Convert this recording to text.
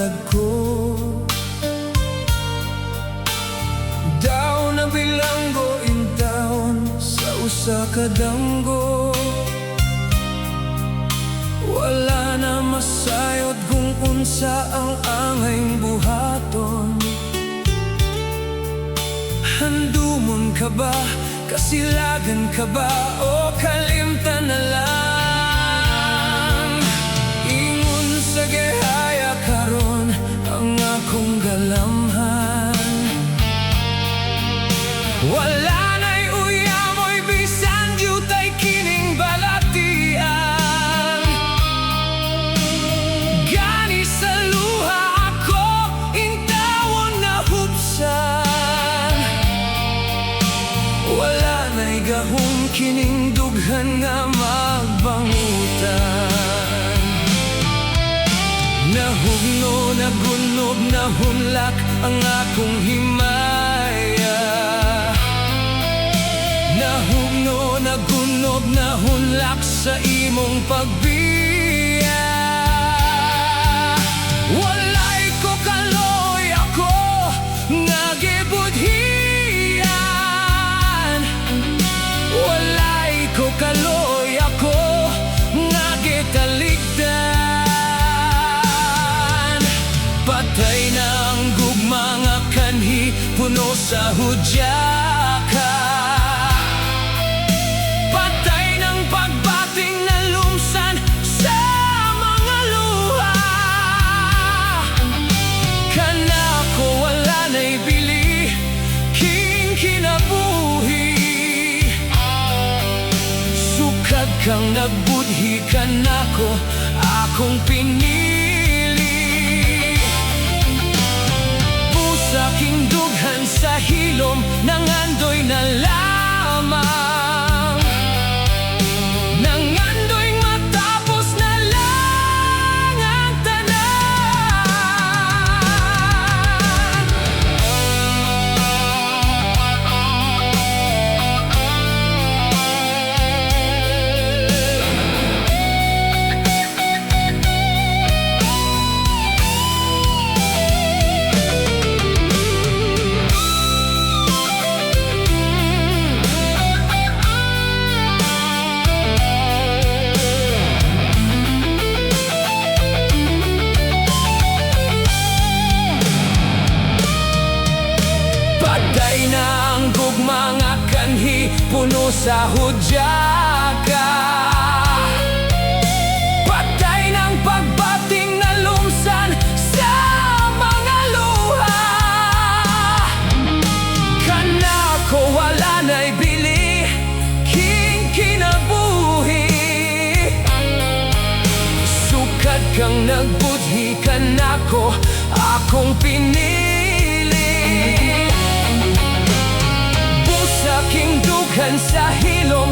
kalag ko. Daw na bilanggo in town sa usa ka danggo. Wala na masayod kung unsa ang angay buhaton. Handumon ka ba? Kasilagan ka ba? O kalimtan na lang? Ingon sa gihaya karon ang akong galamhan. Wala na'y uyamoy bisan jutay kining balatian. Gani sa luha ako intawon na hupsan. Wala na'y gahong kining dughan nga magbangutan. Nahugno, nagunog, nahunlak ang akong himaya. Nahugno, nagunog, nahunlak sa imong pagbiya. Walay ko kaloy ako nga gibudhian. Walay ko kaloy ako nga gitaligdan. Patay na ang gugma nga kanhi puno sa hudyaka. Kang nagbudhi ka nako, akong pinili. Pusaking dughan sa hilom, nangandoy na lamang. Nangandoy matapos na lang ang tanan. Patay na ang gugma nga kanhi puno sa hudyaka. Patay ng pagbating na lumsan sa mga luha. Kanako wala na'y bili king kinabuhi. Sukad kang nagbudhi kanako, akong pinili. Busaking dughan sa hilom,